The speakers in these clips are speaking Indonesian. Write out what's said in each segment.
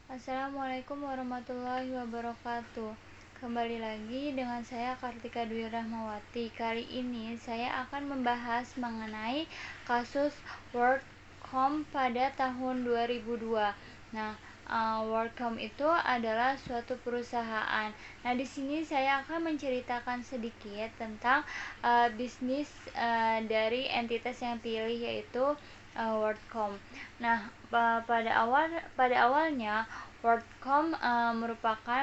Assalamualaikum warahmatullahi wabarakatuh. Kembali lagi dengan saya Kartika Dwi Rahmawati. Kali ini saya akan membahas mengenai kasus WorldCom pada tahun 2002. Nah, WorldCom itu adalah suatu perusahaan. Nah, di sini saya akan menceritakan sedikit tentang bisnis dari entitas yang pilih, yaitu WorldCom. Nah, pada awalnya WorldCom merupakan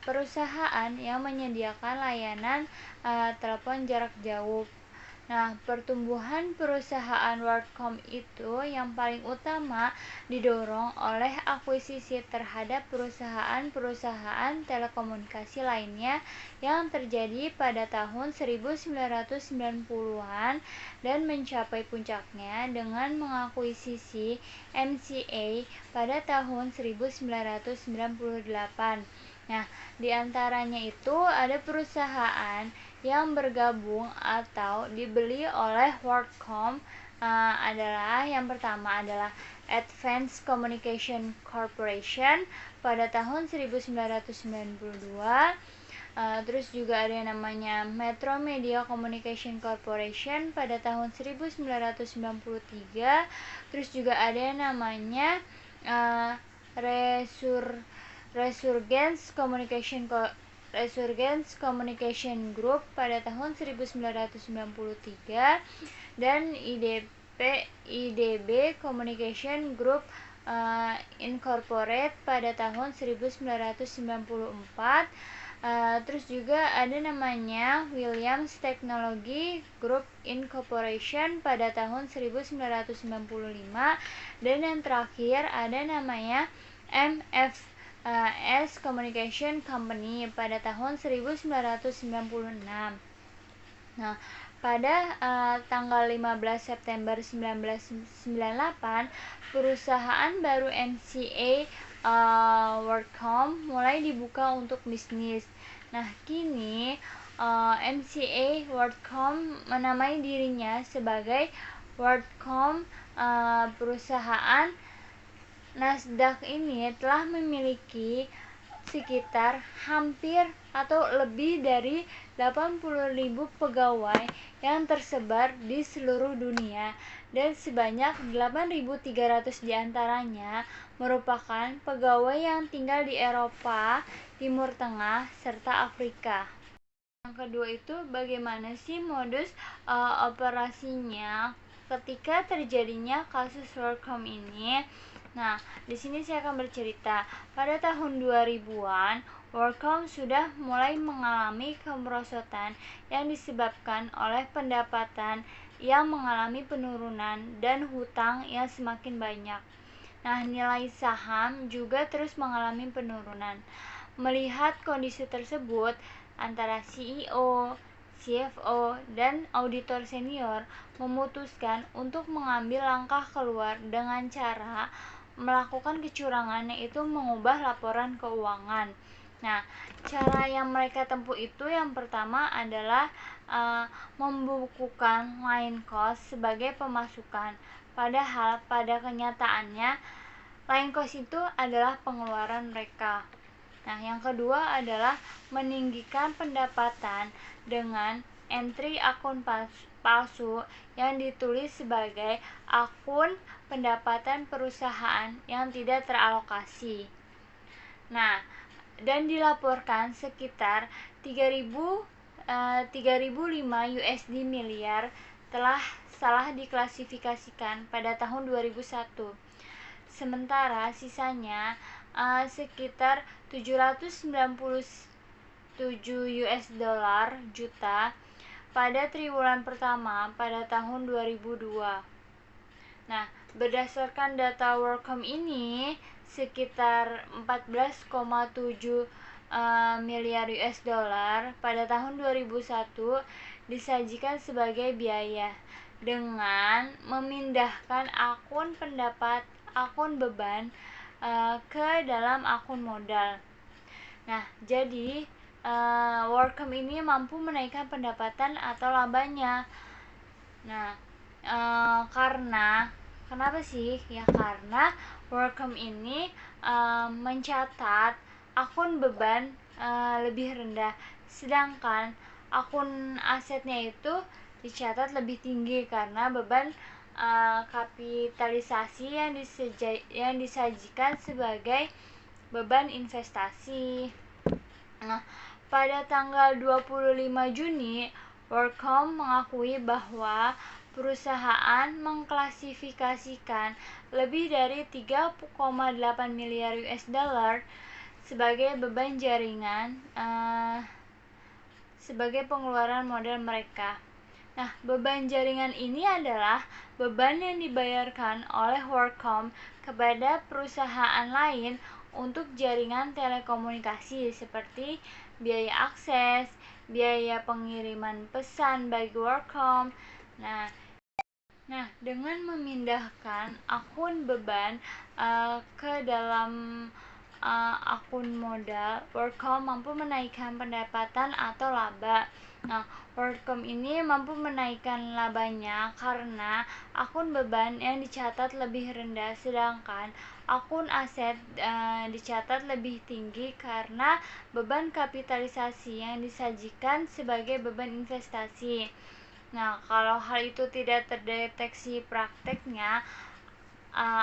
perusahaan yang menyediakan layanan telepon jarak jauh. Nah, pertumbuhan perusahaan WorldCom itu yang paling utama didorong oleh akuisisi terhadap perusahaan-perusahaan telekomunikasi lainnya yang terjadi pada tahun 1990-an dan mencapai puncaknya dengan mengakuisisi MCA pada tahun 1998. Nah, di antaranya itu ada perusahaan yang bergabung atau dibeli oleh WorldCom. Yang pertama adalah Advanced Communication Corporation pada tahun 1992. Terus juga ada yang namanya Metro Media Communication Corporation pada tahun 1993. Terus juga ada yang namanya Resurgence Communication Group pada tahun 1993 dan IDB Communication Group Incorporate pada tahun 1994. Terus juga ada namanya Williams Technology Group Incorporation pada tahun 1995 dan yang terakhir ada namanya MFS Communication Company pada tahun 1996. Nah, pada tanggal 15 September 1998, perusahaan baru MCA WorldCom mulai dibuka untuk bisnis. Nah, kini MCA WorldCom menamai dirinya sebagai WorldCom. Perusahaan Nasdaq ini telah memiliki sekitar hampir atau lebih dari 80.000 pegawai yang tersebar di seluruh dunia dan sebanyak 8.300 diantaranya merupakan pegawai yang tinggal di Eropa, Timur Tengah, serta Afrika. Yang kedua itu bagaimana sih modus operasinya ketika terjadinya kasus WorldCom ini. Nah, di sini saya akan bercerita. Pada tahun 2000-an, WorldCom sudah mulai mengalami kemerosotan yang disebabkan oleh pendapatan yang mengalami penurunan dan hutang yang semakin banyak. Nah, nilai saham juga terus mengalami penurunan. Melihat kondisi tersebut, antara CEO, CFO, dan auditor senior memutuskan untuk mengambil langkah keluar dengan cara melakukan kecurangan, yaitu mengubah laporan keuangan. Nah, cara yang mereka tempuh itu yang pertama adalah membukukan line cost sebagai pemasukan, padahal pada kenyataannya line cost itu adalah pengeluaran mereka. Nah, yang kedua adalah meninggikan pendapatan dengan entry akun palsu yang ditulis sebagai akun pendapatan perusahaan yang tidak teralokasi. Nah, dan dilaporkan sekitar 3.005 USD miliar telah salah diklasifikasikan pada tahun 2001. Sementara sisanya sekitar 797 US dollar juta pada triwulan pertama pada tahun 2002. Nah, berdasarkan data WorldCom ini, sekitar 14,7 miliar US dollar pada tahun 2001 disajikan sebagai biaya dengan memindahkan akun beban ke dalam akun modal. Nah, jadi WorldCom ini mampu menaikkan pendapatan atau labanya. Nah, karena Kenapa sih? Ya karena Workcom ini mencatat akun beban lebih rendah, sedangkan akun asetnya itu dicatat lebih tinggi karena beban kapitalisasi yang disajikan sebagai beban investasi. Nah, pada tanggal 25 Juni, Workcom mengakui bahwa perusahaan mengklasifikasikan lebih dari 3,8 miliar US dollar sebagai beban jaringan sebagai pengeluaran modal mereka. Nah, beban jaringan ini adalah beban yang dibayarkan oleh Workcom kepada perusahaan lain untuk jaringan telekomunikasi seperti biaya akses, biaya pengiriman pesan bagi Workcom. Nah, dengan memindahkan akun beban ke dalam akun modal, Workcom mampu menaikkan pendapatan atau laba. Nah, Workcom ini mampu menaikkan labanya karena akun beban yang dicatat lebih rendah, sedangkan akun aset dicatat lebih tinggi karena beban kapitalisasi yang disajikan sebagai beban investasi. Nah, kalau hal itu tidak terdeteksi prakteknya,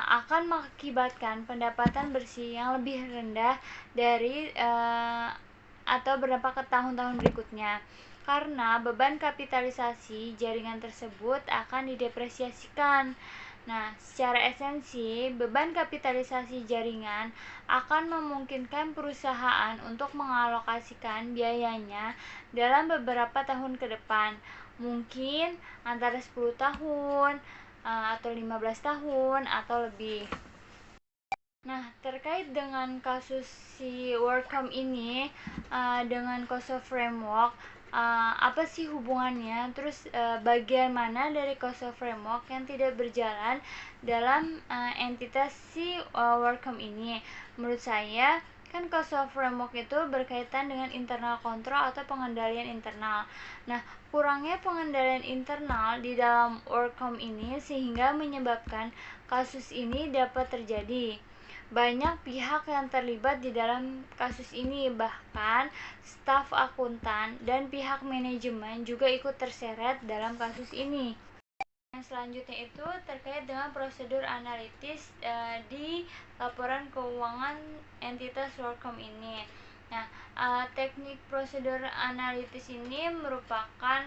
akan mengakibatkan pendapatan bersih yang lebih rendah dari atau berdampak ke tahun-tahun berikutnya, karena beban kapitalisasi jaringan tersebut akan didepresiasikan. Nah, secara esensi, beban kapitalisasi jaringan akan memungkinkan perusahaan untuk mengalokasikan biayanya dalam beberapa tahun ke depan, mungkin antara 10 tahun atau 15 tahun atau lebih. Nah, terkait dengan kasus si Workcom ini dengan Kosovo Framework, apa sih hubungannya? Terus bagian mana dari Kosovo Framework yang tidak berjalan dalam entitas si Workcom ini? Menurut saya, kan Kosovo Framework itu berkaitan dengan internal control atau pengendalian internal. Nah, kurangnya pengendalian internal di dalam Workcom ini sehingga menyebabkan kasus ini dapat terjadi. Banyak pihak yang terlibat di dalam kasus ini, bahkan staf akuntan dan pihak manajemen juga ikut terseret dalam kasus ini. Yang selanjutnya itu terkait dengan prosedur analitis di laporan keuangan entitas Workcom ini. Nah, teknik prosedur analitis ini merupakan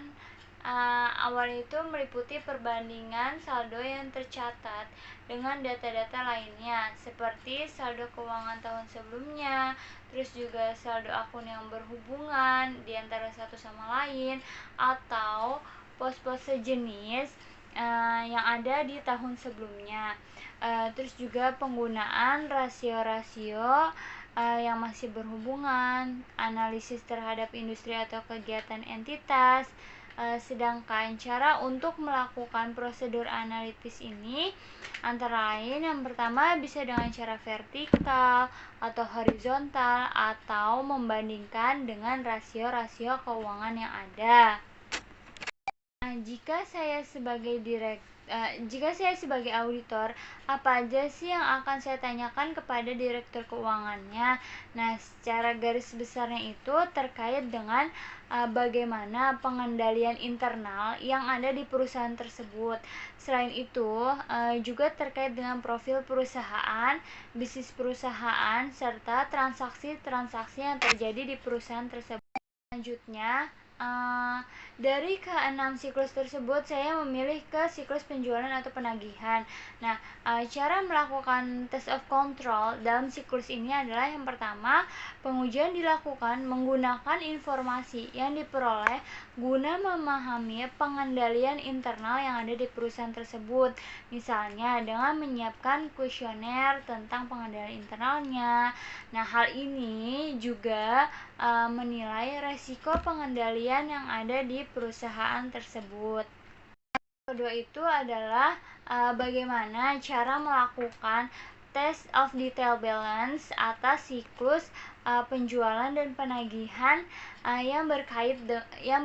awalnya itu meliputi perbandingan saldo yang tercatat dengan data-data lainnya seperti saldo keuangan tahun sebelumnya, terus juga saldo akun yang berhubungan di antara satu sama lain, atau pos-pos sejenis yang ada di tahun sebelumnya. Terus juga penggunaan rasio-rasio yang masih berhubungan, analisis terhadap industri atau kegiatan entitas. Sedangkan cara untuk melakukan prosedur analitis ini antara lain yang pertama bisa dengan cara vertikal atau horizontal atau membandingkan dengan rasio-rasio keuangan yang ada. Jika saya sebagai auditor, apa aja sih yang akan saya tanyakan kepada direktur keuangannya? Nah, secara garis besarnya itu terkait dengan bagaimana pengendalian internal yang ada di perusahaan tersebut. Selain itu, juga terkait dengan profil perusahaan, bisnis perusahaan, serta transaksi-transaksi yang terjadi di perusahaan tersebut. Selanjutnya, dari ke-6 siklus tersebut saya memilih ke siklus penjualan atau penagihan. Nah, cara melakukan test of control dalam siklus ini adalah yang pertama, pengujian dilakukan menggunakan informasi yang diperoleh guna memahami pengendalian internal yang ada di perusahaan tersebut. Misalnya dengan menyiapkan kuesioner tentang pengendalian internalnya. Nah, hal ini juga menilai resiko pengendalian yang ada di perusahaan tersebut. Kedua itu adalah bagaimana cara melakukan test of detail balance atas siklus penjualan dan penagihan yang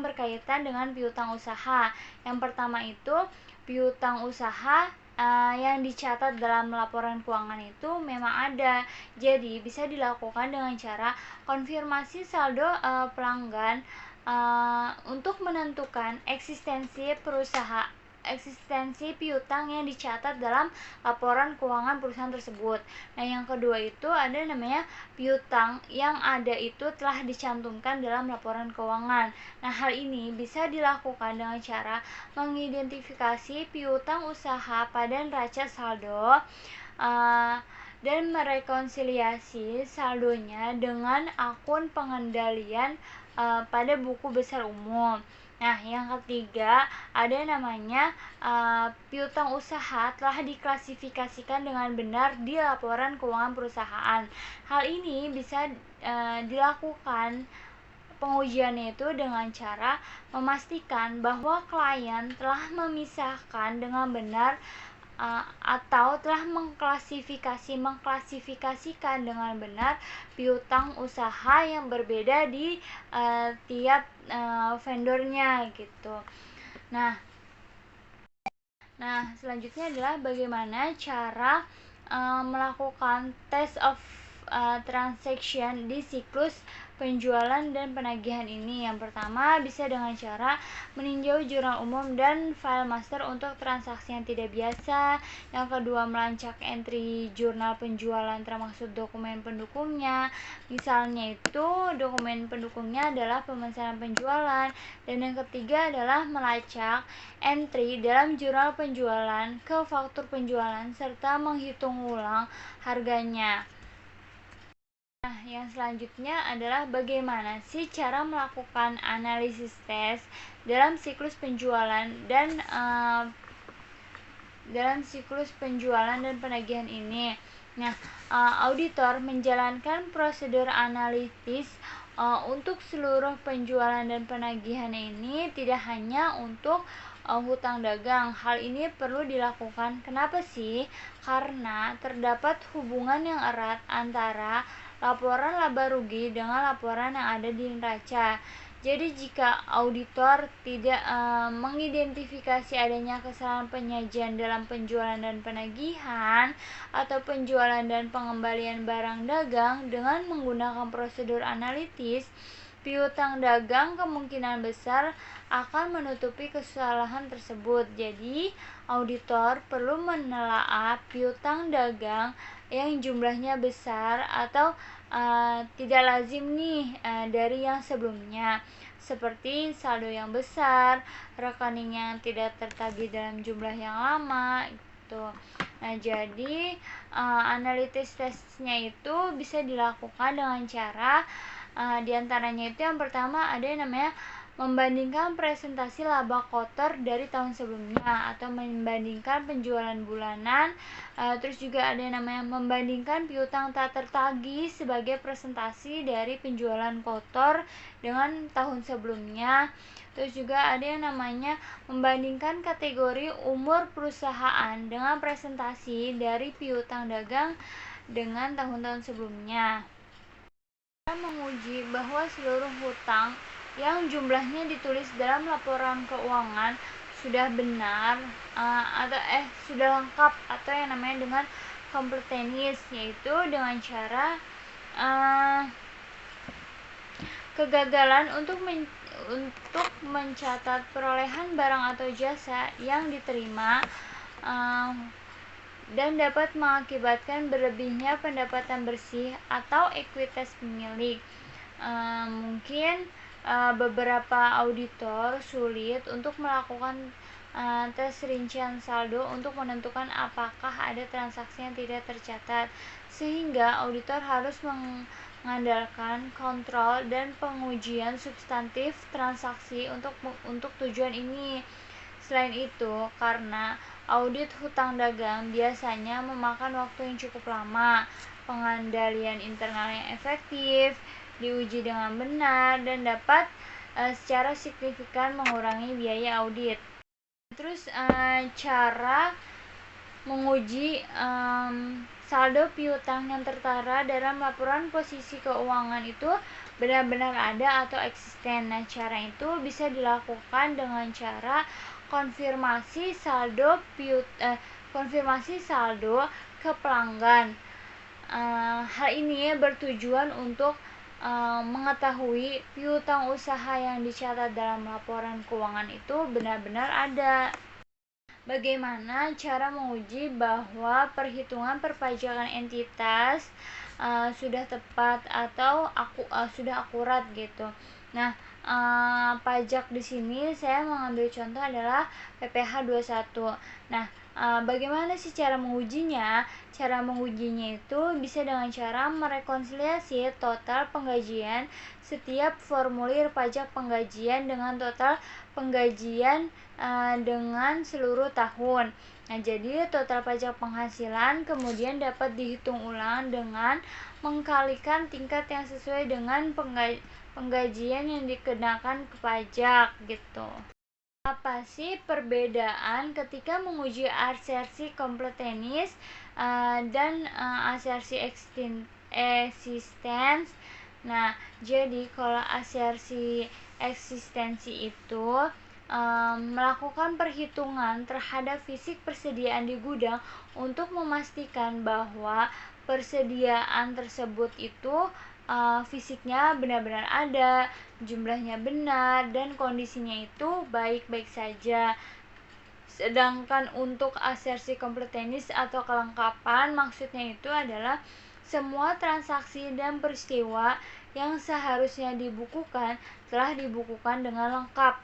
berkaitan dengan piutang usaha. Yang pertama itu piutang usaha yang dicatat dalam laporan keuangan itu memang ada. Jadi bisa dilakukan dengan cara konfirmasi saldo pelanggan untuk menentukan eksistensi piutang yang dicatat dalam laporan keuangan perusahaan tersebut. Nah, yang kedua itu ada namanya piutang yang ada itu telah dicantumkan dalam laporan keuangan. Nah, hal ini bisa dilakukan dengan cara mengidentifikasi piutang usaha pada neraca saldo dan merekonsiliasi saldonya dengan akun pengendalian pada buku besar umum. Nah, yang ketiga ada namanya piutang usaha telah diklasifikasikan dengan benar di laporan keuangan perusahaan. Hal ini bisa dilakukan pengujiannya itu dengan cara memastikan bahwa klien telah memisahkan dengan benar atau telah mengklasifikasikan dengan benar piutang usaha yang berbeda di tiap vendornya gitu. Nah, selanjutnya adalah bagaimana cara melakukan test of transaction di siklus penjualan dan penagihan ini. Yang pertama bisa dengan cara meninjau jurnal umum dan file master untuk transaksi yang tidak biasa. Yang kedua, melacak entry jurnal penjualan termasuk dokumen pendukungnya. Misalnya itu dokumen pendukungnya adalah pemesanan penjualan. Dan yang ketiga adalah melacak entry dalam jurnal penjualan ke faktur penjualan serta menghitung ulang harganya. Nah, yang selanjutnya adalah bagaimana sih cara melakukan analisis tes dalam siklus penjualan dan penagihan ini. Nah, auditor menjalankan prosedur analitis untuk seluruh penjualan dan penagihan ini, tidak hanya untuk hutang dagang. Hal ini perlu dilakukan. Kenapa sih? Karena terdapat hubungan yang erat antara laporan laba rugi dengan laporan yang ada di neraca. Jadi jika auditor tidak mengidentifikasi adanya kesalahan penyajian dalam penjualan dan penagihan atau penjualan dan pengembalian barang dagang dengan menggunakan prosedur analitis, piutang dagang kemungkinan besar akan menutupi kesalahan tersebut. Jadi, auditor perlu menelaah piutang dagang yang jumlahnya besar atau tidak lazim nih dari yang sebelumnya, seperti saldo yang besar, rekening yang tidak tertagih dalam jumlah yang lama gitu. Nah, jadi analisis tesnya itu bisa dilakukan dengan cara diantaranya itu yang pertama ada yang namanya membandingkan presentasi laba kotor dari tahun sebelumnya atau membandingkan penjualan bulanan. Terus juga ada yang namanya membandingkan piutang tak tertagih sebagai presentasi dari penjualan kotor dengan tahun sebelumnya. Terus juga ada yang namanya membandingkan kategori umur perusahaan dengan presentasi dari piutang dagang dengan tahun-tahun sebelumnya. Kita menguji bahwa seluruh hutang yang jumlahnya ditulis dalam laporan keuangan sudah benar atau sudah lengkap atau yang namanya dengan completeness, yaitu dengan cara kegagalan untuk mencatat perolehan barang atau jasa yang diterima dan dapat mengakibatkan berlebihnya pendapatan bersih atau ekuitas pemilik. Mungkin beberapa auditor sulit untuk melakukan tes rincian saldo untuk menentukan apakah ada transaksi yang tidak tercatat, sehingga auditor harus mengandalkan kontrol dan pengujian substantif transaksi untuk tujuan ini. Selain itu, karena audit hutang dagang biasanya memakan waktu yang cukup lama, pengendalian internal yang efektif diuji dengan benar dan dapat secara signifikan mengurangi biaya audit. Terus cara menguji saldo piutang yang tertera dalam laporan posisi keuangan itu benar-benar ada atau eksisten. Nah, cara itu bisa dilakukan dengan cara konfirmasi saldo konfirmasi saldo ke pelanggan. Hal ini bertujuan untuk mengetahui piutang usaha yang dicatat dalam laporan keuangan itu benar-benar ada. Bagaimana cara menguji bahwa perhitungan perpajakan entitas sudah tepat atau sudah akurat gitu. Nah, pajak di sini saya mengambil contoh adalah PPh 21. Nah, bagaimana sih cara mengujinya? Cara mengujinya itu bisa dengan cara merekonsiliasi total penggajian setiap formulir pajak penggajian dengan total penggajian dengan seluruh tahun. Nah, jadi total pajak penghasilan kemudian dapat dihitung ulang dengan mengkalikan tingkat yang sesuai dengan penggajian yang dikenakan ke pajak gitu. Apa sih perbedaan ketika menguji asersi kompletenis dan asersi eksistens? Nah, jadi kalau asersi eksistensi itu melakukan perhitungan terhadap fisik persediaan di gudang untuk memastikan bahwa persediaan tersebut itu fisiknya benar-benar ada, jumlahnya benar, dan kondisinya itu baik-baik saja. Sedangkan untuk asersi kompletenis atau kelengkapan, maksudnya itu adalah semua transaksi dan peristiwa yang seharusnya dibukukan telah dibukukan dengan lengkap.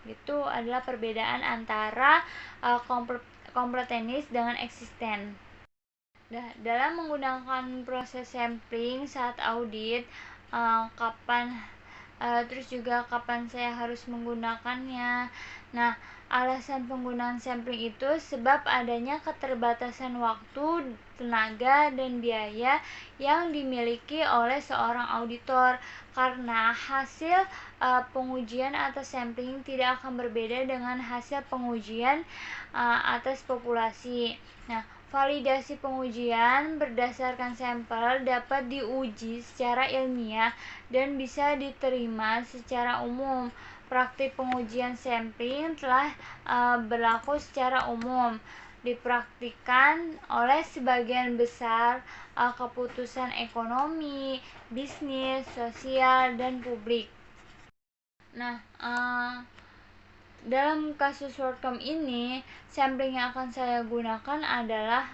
Itu adalah perbedaan antara kompletenis dengan eksisten. Nah, dalam menggunakan proses sampling saat audit, terus juga kapan saya harus menggunakannya. Nah, alasan penggunaan sampling itu sebab adanya keterbatasan waktu, tenaga, dan biaya yang dimiliki oleh seorang auditor, karena hasil pengujian atas sampling tidak akan berbeda dengan hasil pengujian atas populasi. Nah, validasi pengujian berdasarkan sampel dapat diuji secara ilmiah dan bisa diterima secara umum. Praktik pengujian sampling telah berlaku secara umum, dipraktikkan oleh sebagian besar keputusan ekonomi, bisnis, sosial, dan publik. Nah, dalam kasus WordCamp ini, sampling yang akan saya gunakan adalah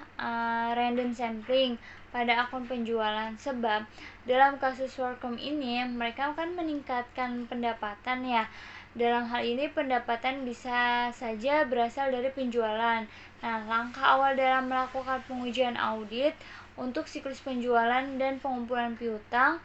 random sampling pada akun penjualan, sebab dalam kasus WordCamp ini mereka akan meningkatkan pendapatan ya. Dalam hal ini pendapatan bisa saja berasal dari penjualan. Nah, langkah awal dalam melakukan pengujian audit untuk siklus penjualan dan pengumpulan piutang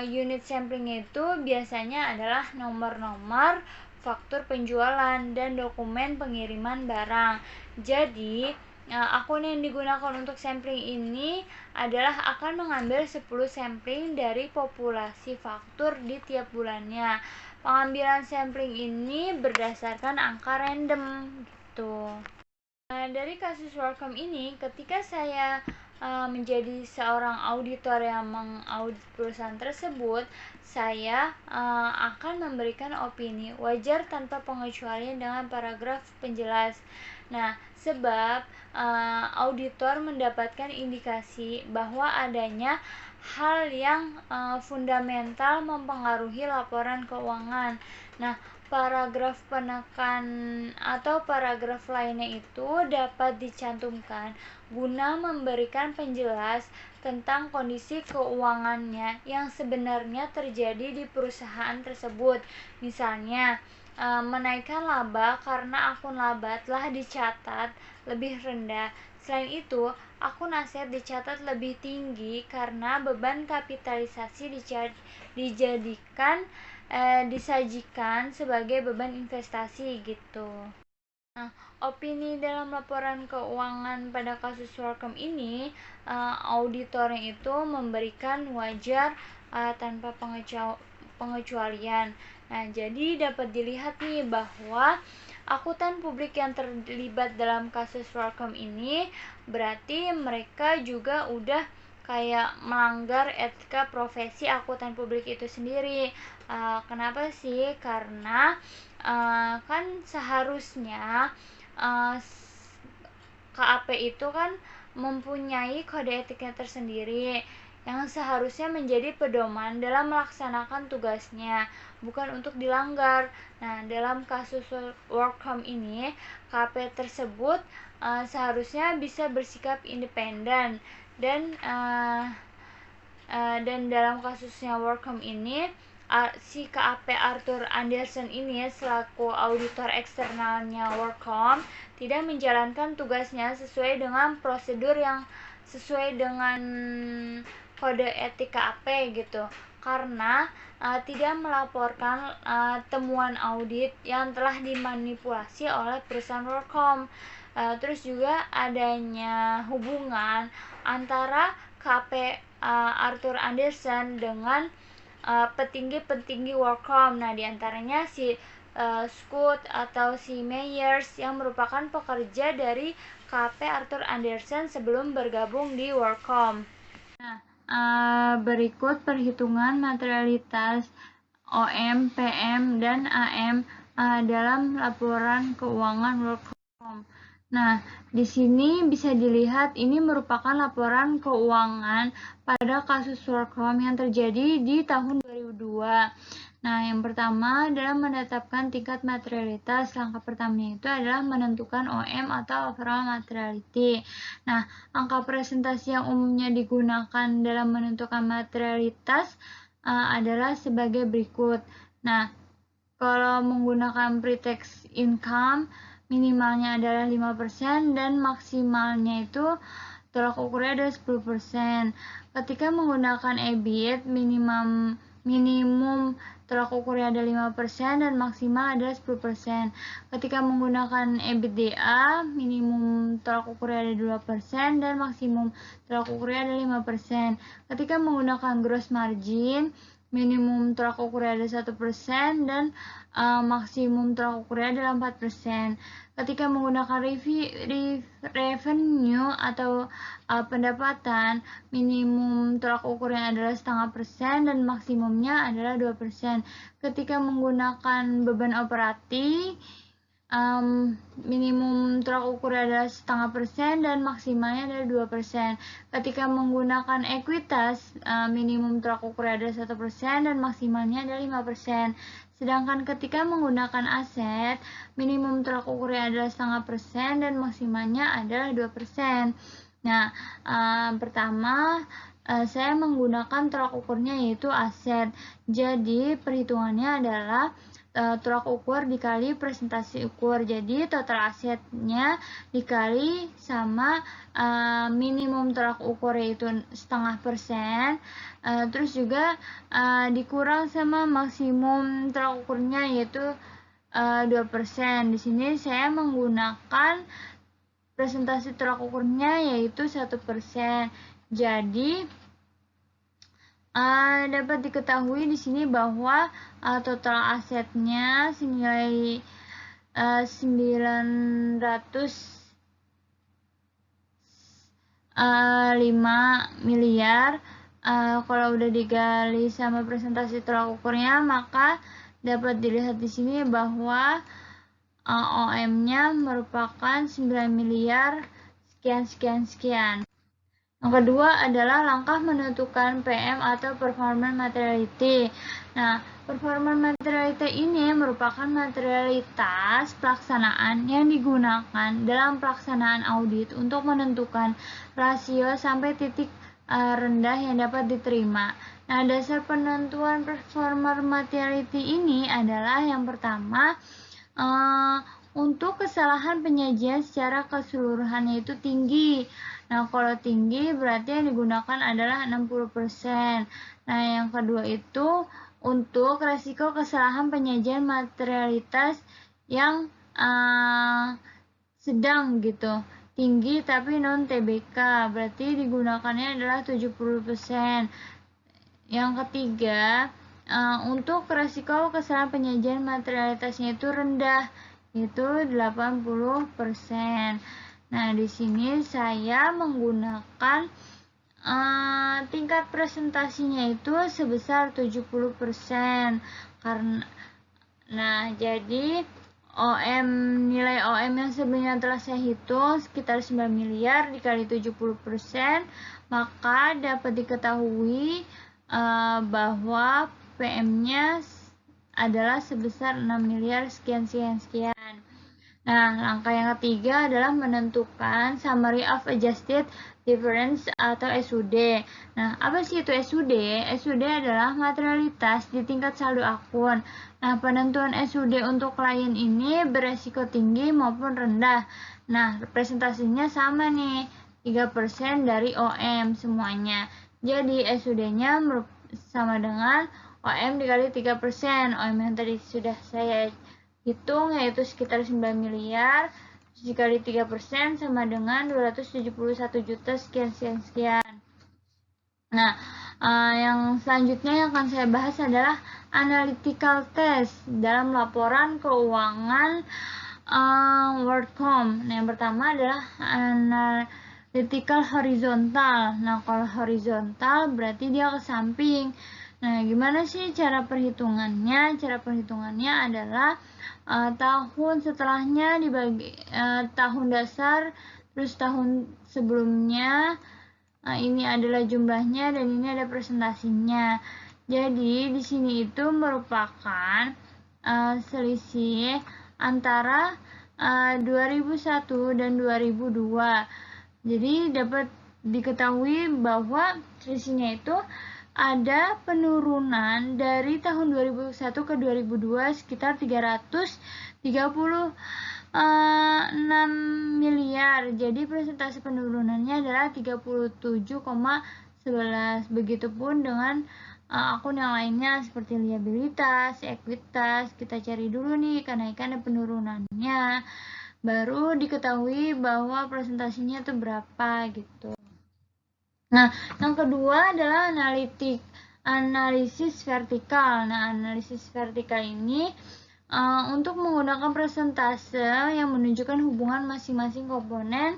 unit sampling itu biasanya adalah nomor-nomor faktur penjualan dan dokumen pengiriman barang. Jadi, akun yang digunakan untuk sampling ini adalah akan mengambil 10 sampling dari populasi faktur di tiap bulannya. Pengambilan sampling ini berdasarkan angka random gitu. Dari kasus WordCamp ini, ketika saya menjadi seorang auditor yang mengaudit perusahaan tersebut, saya akan memberikan opini wajar tanpa pengecualian dengan paragraf penjelas. Nah, sebab auditor mendapatkan indikasi bahwa adanya hal yang fundamental mempengaruhi laporan keuangan. Nah, paragraf penekan atau paragraf lainnya itu dapat dicantumkan guna memberikan penjelas tentang kondisi keuangannya yang sebenarnya terjadi di perusahaan tersebut. Misalnya, menaikkan laba karena akun laba telah dicatat lebih rendah. Selain itu, akun aset dicatat lebih tinggi karena beban kapitalisasi disajikan sebagai beban investasi gitu. Nah, opini dalam laporan keuangan pada kasus WordCamp ini, auditornya itu memberikan wajar tanpa pengecualian. Nah, jadi dapat dilihat nih bahwa akuntan publik yang terlibat dalam kasus WordCamp ini berarti mereka juga udah kayak melanggar etika profesi akuntan publik itu sendiri. Kenapa sih? Karena kan seharusnya KAP itu kan mempunyai kode etiknya tersendiri yang seharusnya menjadi pedoman dalam melaksanakan tugasnya, bukan untuk dilanggar. Nah, dalam kasus Workom ini, KAP tersebut seharusnya bisa bersikap independen dan dalam kasusnya Workom ini si KAP Arthur Andersen ini selaku auditor eksternalnya Workom tidak menjalankan tugasnya sesuai dengan prosedur yang sesuai dengan kode etik KAP gitu, karena tidak melaporkan temuan audit yang telah dimanipulasi oleh perusahaan Workom. Terus juga adanya hubungan antara KAP Arthur Andersen dengan petinggi-petinggi Workom. Nah, diantaranya si Scott atau si Meyers yang merupakan pekerja dari KAP Arthur Andersen sebelum bergabung di Workom. Nah, berikut perhitungan materialitas OM, PM, dan AM dalam laporan keuangan Workom. Nah, di sini bisa dilihat ini merupakan laporan keuangan pada kasus Workom yang terjadi di tahun 2002. Nah, yang pertama adalah menetapkan tingkat materialitas. Langkah pertamanya itu adalah menentukan OM atau overall materiality. Nah, angka presentasi yang umumnya digunakan dalam menentukan materialitas adalah sebagai berikut. Nah, kalau menggunakan pre-tax income, minimalnya adalah 5% dan maksimalnya itu tolak ukurnya adalah 10%. Ketika menggunakan EBIT, minimum tolak ukurnya ada 5% dan maksimal adalah 10%. Ketika menggunakan EBITDA, minimum tolak ukurnya ada 2% dan maksimum tolak ukurnya ada 5%. Ketika menggunakan gross margin, minimum tolak ukurnya ada 1% dan maksimum tolak ukurnya adalah 4%. Ketika menggunakan revenue atau pendapatan, minimum tolak ukurnya adalah 0,5% dan maksimumnya adalah 2%. Ketika menggunakan beban operating, minimum tolak ukurnya adalah 0,5% dan maksimalnya adalah 2%. Ketika menggunakan ekuitas, minimum tolak ukurnya adalah 1% dan maksimalnya adalah 5%. Sedangkan ketika menggunakan aset, minimum tolak ukurnya adalah 0,5% dan maksimalnya adalah 2%. Nah, pertama saya menggunakan tolak ukurnya yaitu aset. Jadi perhitungannya adalah tolak ukur dikali presentasi ukur. Jadi total asetnya dikali sama minimum tolak ukur yaitu 0,5%, terus juga dikurang sama maksimum tolak ukurnya yaitu 2%. Di sini saya menggunakan presentasi tolak ukurnya yaitu 1%. Jadi dapat diketahui di sini bahwa total asetnya senilai 905 miliar. Kalau udah digali sama presentasi tolak ukurnya, maka dapat dilihat di sini bahwa OM-nya merupakan 9 miliar sekian. Yang kedua adalah langkah menentukan PM atau performance materiality. Nah, performance materiality ini merupakan materialitas pelaksanaan yang digunakan dalam pelaksanaan audit untuk menentukan rasio sampai titik rendah yang dapat diterima. Nah, dasar penentuan performance materiality ini adalah yang pertama, untuk kesalahan penyajian secara keseluruhan yaitu tinggi. Nah, kalau tinggi berarti yang digunakan adalah 60%. Nah, yang kedua itu untuk resiko kesalahan penyajian materialitas yang sedang gitu, tinggi tapi non TBK, berarti digunakannya adalah 70%. Yang ketiga, untuk resiko kesalahan penyajian materialitasnya itu rendah, itu 80%. Nah, di sini saya menggunakan tingkat presentasinya itu sebesar 70%. Karena jadi nilai OM yang sebenarnya telah saya hitung sekitar 9 miliar dikali 70%, maka dapat diketahui bahwa PM-nya adalah sebesar 6 miliar sekian. Nah, langkah yang ketiga adalah menentukan Summary of Adjusted Difference atau SUD. Nah, apa sih itu SUD? SUD adalah materialitas di tingkat saldo akun. Nah, penentuan SUD untuk klien ini beresiko tinggi maupun rendah. Nah, presentasinya sama nih, 3% dari OM semuanya. Jadi, SUD-nya sama dengan OM dikali 3%. OM yang tadi sudah saya hitung yaitu sekitar 9 miliar dikali 3% sama dengan 271 juta sekian. Nah, yang selanjutnya yang akan saya bahas adalah analytical test dalam laporan keuangan WorldCom. Nah, yang pertama adalah analytical horizontal. Nah, kalau horizontal berarti dia ke samping. Nah, gimana sih cara perhitungannya? Cara perhitungannya adalah tahun setelahnya dibagi tahun dasar, terus tahun sebelumnya. Ini adalah jumlahnya dan ini ada presentasinya. Jadi di sini itu merupakan selisih antara 2001 dan 2002. Jadi dapat diketahui bahwa selisihnya itu ada penurunan dari tahun 2001 ke 2002 sekitar 336 miliar. Jadi persentase penurunannya adalah 37,11. Begitupun dengan akun yang lainnya seperti liabilitas, ekuitas. Kita cari dulu nih kenaikan dan penurunannya. Baru diketahui bahwa presentasinya itu berapa gitu. Nah, yang kedua adalah analisis vertikal. Nah, analisis vertikal ini untuk menggunakan persentase yang menunjukkan hubungan masing-masing komponen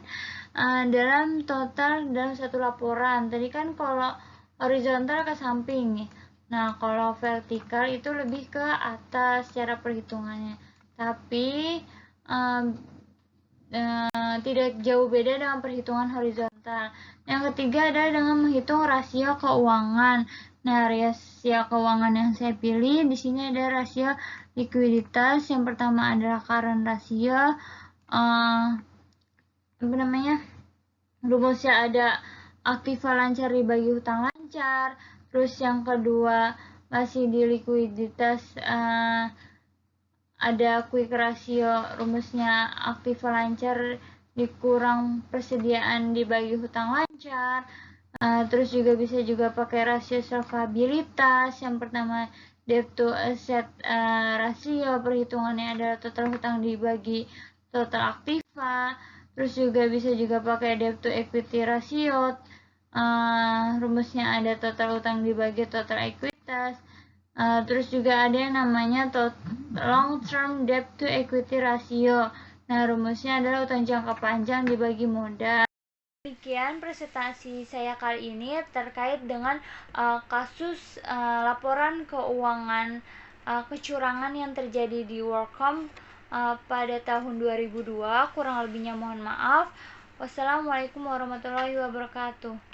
dalam total dalam satu laporan. Tadi kan kalau horizontal ke samping nih. Nah, kalau vertikal itu lebih ke atas cara perhitungannya. Tapi tidak jauh beda dengan perhitungan horizontal. Yang ketiga adalah dengan menghitung rasio keuangan. Nah, rasio keuangan yang saya pilih di sini ada rasio likuiditas. Yang pertama adalah current ratio. Rumusnya ada aktiva lancar dibagi hutang lancar. Terus yang kedua masih di likuiditas ada quick ratio, rumusnya aktiva lancar dikurang persediaan dibagi hutang lancar. Terus bisa juga pakai rasio solvabilitas. Yang pertama debt to asset rasio, perhitungannya adalah total hutang dibagi total aktiva. Terus bisa juga pakai debt to equity ratio, rumusnya ada total hutang dibagi total ekuitas. Terus juga ada yang namanya long term debt to equity ratio. Nah, rumusnya adalah utang jangka panjang dibagi modal. Demikian presentasi saya kali ini terkait dengan kasus laporan keuangan kecurangan yang terjadi di WorldCom pada tahun 2002. Kurang lebihnya mohon maaf. Wassalamualaikum warahmatullahi wabarakatuh.